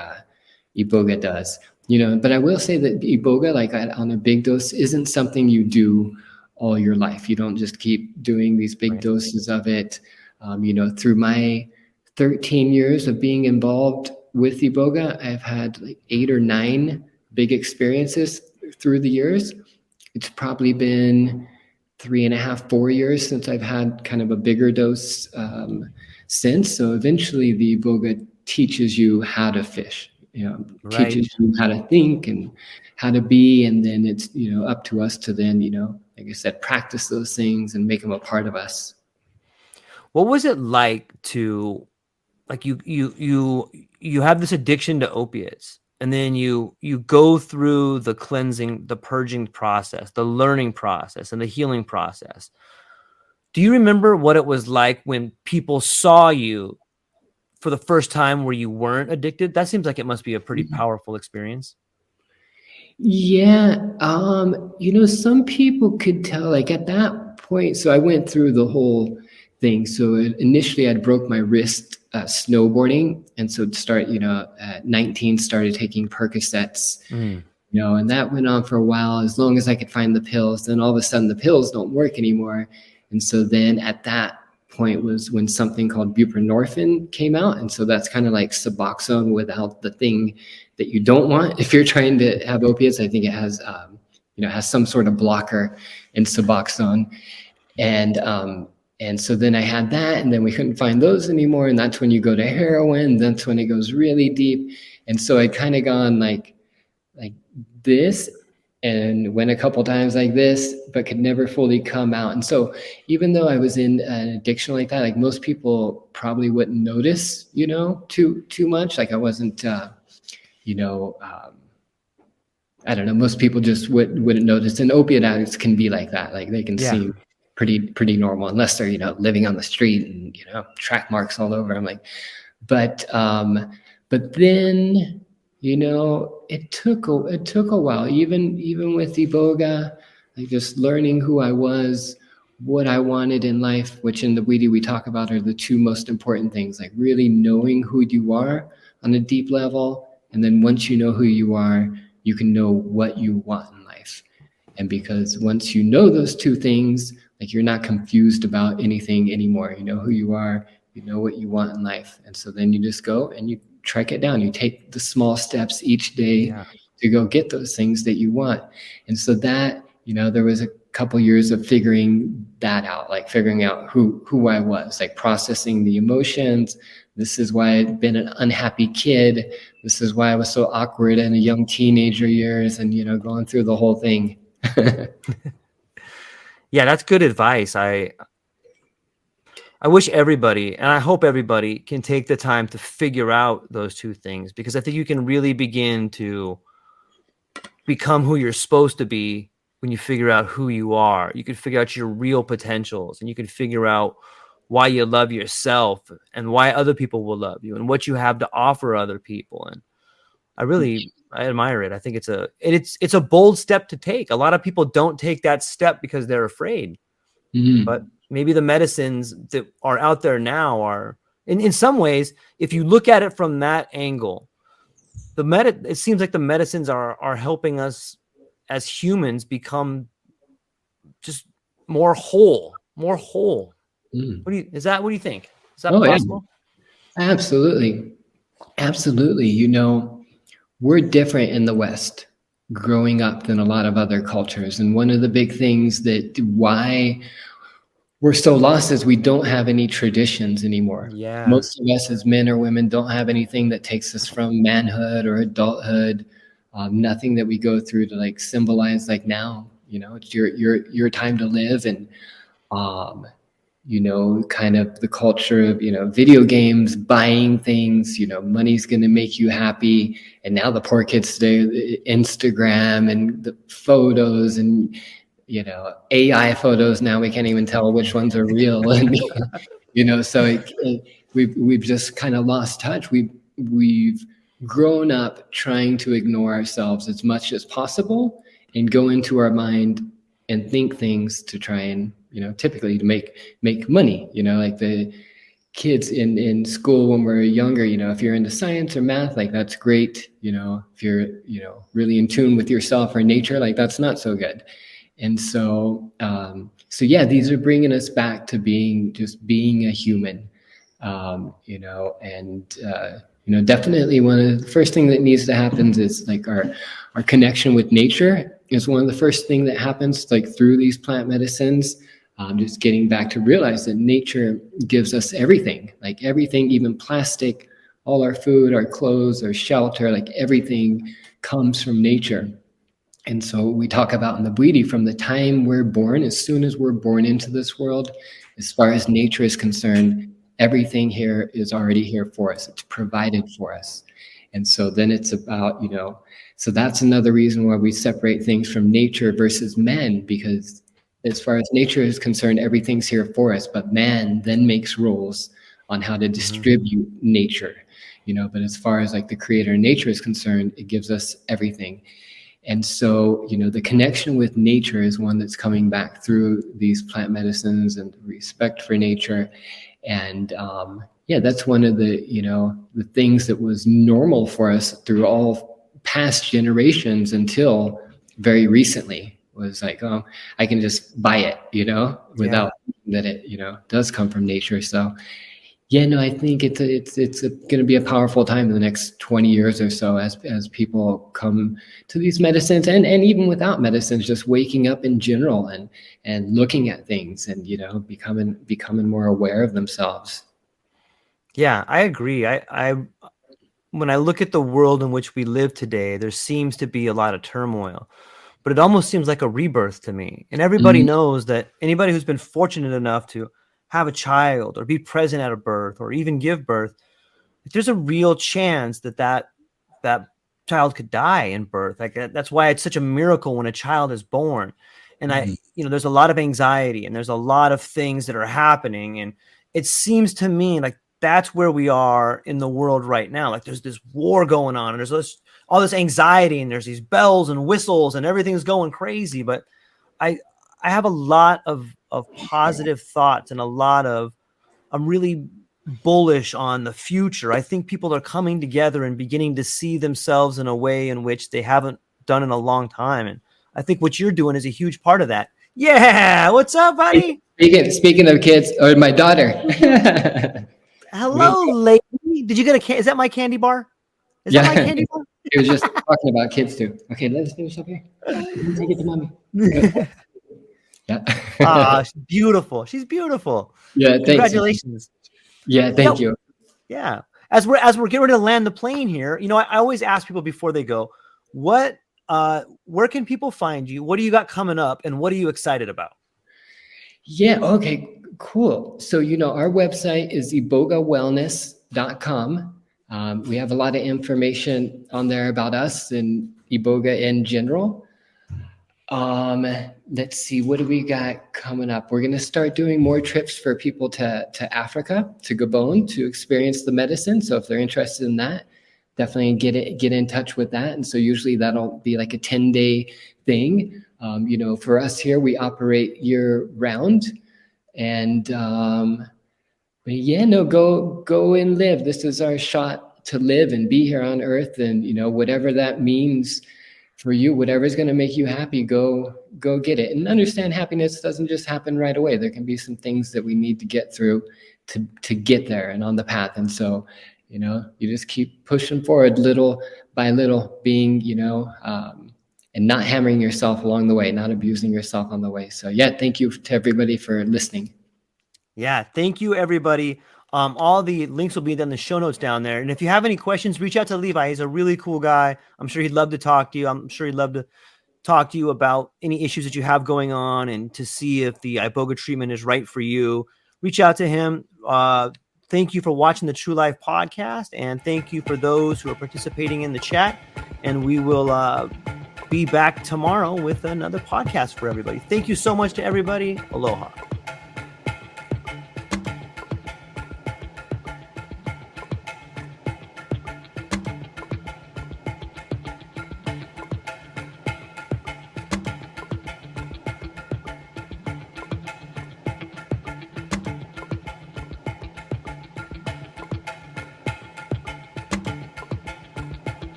Iboga does. But I will say that Iboga, like on a big dose, isn't something you do all your life. You don't just keep doing these big doses of it. Through my 13 years of being involved with Iboga, I've had like 8 or 9 big experiences through the years. It's probably been 3.5, 4 years since I've had kind of a bigger dose since. So eventually the Iboga teaches you how to fish, teaches you how to think and how to be. And then it's, up to us to then, like I said, practice those things and make them a part of us. What was it like to, like, you have this addiction to opiates, and then you go through the cleansing, the purging process, the learning process, and the healing process. Do you remember what it was like when people saw you for the first time where you weren't addicted? That seems like it must be a pretty powerful experience. Yeah. Some people could tell, like at that point. So I went through the whole thing. So initially I'd broke my wrist snowboarding. And so to start, at 19, started taking Percocets, and that went on for a while, as long as I could find the pills. Then all of a sudden the pills don't work anymore. And so then at that point was when something called buprenorphine came out. And so that's kind of like Suboxone without the thing that you don't want if you're trying to have opiates. I think it has, has some sort of blocker in Suboxone. And so then I had that, and then we couldn't find those anymore. And that's when you go to heroin. That's when it goes really deep. And so I'd kind of gone like this, and went a couple times like this, but could never fully come out. And so even though I was in an addiction like that, like most people probably wouldn't notice, too much. Like I wasn't, I don't know, most people just wouldn't notice. And opiate addicts can be like that. Like they can seem pretty normal, unless they're, living on the street and, track marks all over. I'm like, but then, it took a while, even with Iboga, like just learning who I was, what I wanted in life, which in the Weedy we talk about are the 2 most important things, like really knowing who you are on a deep level. And then once you know who you are, you can know what you want in life. And because once you know those 2 things, like you're not confused about anything anymore. You know who you are, you know what you want in life. And so then you just go and you track it down. You take the small steps each day to go get those things that you want. And so that, there was a couple years of figuring that out, like figuring out who I was, like processing the emotions. This is why I'd been an unhappy kid. This is why I was so awkward in a young teenager years, and, going through the whole thing. Yeah, that's good advice. I wish everybody, and I hope everybody, can take the time to figure out those 2 things, because I think you can really begin to become who you're supposed to be when you figure out who you are. You can figure out your real potentials, and you can figure out why you love yourself and why other people will love you and what you have to offer other people. And I admire it. I think it's a bold step to take. A lot of people don't take that step because they're afraid. But maybe the medicines that are out there now are, in some ways, if you look at it from that angle, it seems like the medicines are helping us as humans become just more whole. What do you think? Is that possible? Yeah. Absolutely. We're different in the West growing up than a lot of other cultures. And one of the big things why we're so lost is we don't have any traditions anymore. Yeah. Most of us as men or women don't have anything that takes us from manhood or adulthood. Nothing that we go through to like symbolize like now, it's your time to live. And kind of the culture of, video games, buying things, money's going to make you happy. And now the poor kids today, Instagram and the photos and, AI photos. Now we can't even tell which ones are real. And, so we've just kind of lost touch. We've grown up trying to ignore ourselves as much as possible and go into our mind and think things to try and, typically to make money, like the kids in school when we're younger, if you're into science or math, like that's great. If you're, really in tune with yourself or nature, like that's not so good. And so, yeah, these are bringing us back to being a human, definitely one of the first thing that needs to happen is like our connection with nature is one of the first thing that happens, like through these plant medicines. Just getting back to realize that nature gives us everything, like everything, even plastic, all our food, our clothes, our shelter, like everything comes from nature. And so we talk about in the Bwiti, from the time we're born, as soon as we're born into this world, as far as nature is concerned, everything here is already here for us. It's provided for us. And so then it's about, so that's another reason why we separate things from nature versus man, because as far as nature is concerned, everything's here for us, but man then makes rules on how to distribute nature, but as far as like the creator of nature is concerned, it gives us everything. And so, the connection with nature is one that's coming back through these plant medicines and respect for nature. And that's one of the, the things that was normal for us through all past generations until very recently. Was like, oh, I can just buy it, without that it, does come from nature. So, I think it's going to be a powerful time in the next 20 years or so as people come to these medicines and even without medicines, just waking up in general and looking at things and, becoming more aware of themselves. Yeah, I agree. I when I look at the world in which we live today, there seems to be a lot of turmoil. But it almost seems like a rebirth to me. And everybody knows that anybody who's been fortunate enough to have a child or be present at a birth or even give birth, there's a real chance that child could die in birth. Like that's why it's such a miracle when a child is born. And there's a lot of anxiety and there's a lot of things that are happening. And it seems to me like that's where we are in the world right now. Like there's this war going on and there's all this anxiety and there's these bells and whistles and everything's going crazy. But I have a lot of positive thoughts and I'm really bullish on the future. I think people are coming together and beginning to see themselves in a way in which they haven't done in a long time. And I think what you're doing is a huge part of that. Yeah. What's up, buddy? Speaking of kids, or my daughter. Hello, lady. Did you get is that my candy bar? Is that my candy bar? He was just talking about kids too. Okay, let's finish up here. Take it to mommy. Yeah. She's beautiful. She's beautiful. Yeah, congratulations. Yeah, thank you. Yeah. As we're getting ready to land the plane here, I always ask people before they go, where can people find you? What do you got coming up and what are you excited about? Yeah, okay, cool. So, our website is ibogawellness.com. We have a lot of information on there about us and Iboga in general. Let's see, what do we got coming up? We're going to start doing more trips for people to Africa, to Gabon, to experience the medicine. So if they're interested in that, definitely get in touch with that. And so usually that'll be like a 10-day thing. For us here, we operate year round. And go and live. This is our shot to live and be here on earth. And, whatever that means for you, whatever's going to make you happy, go get it. And understand happiness doesn't just happen right away. There can be some things that we need to get through to get there and on the path. And so, you just keep pushing forward little by little, being, and not hammering yourself along the way, not abusing yourself on the way. So yeah, thank you to everybody for listening. Yeah, thank you everybody. All the links will be in the show notes down there. And if you have any questions, reach out to Levi. He's a really cool guy. I'm sure he'd love to talk to you. I'm sure he'd love to talk to you about any issues that you have going on and to see if the Iboga treatment is right for you. Reach out to him. Thank you for watching the True Life podcast, and thank you for those who are participating in the chat. And we will be back tomorrow with another podcast for everybody. Thank you so much to everybody. Aloha.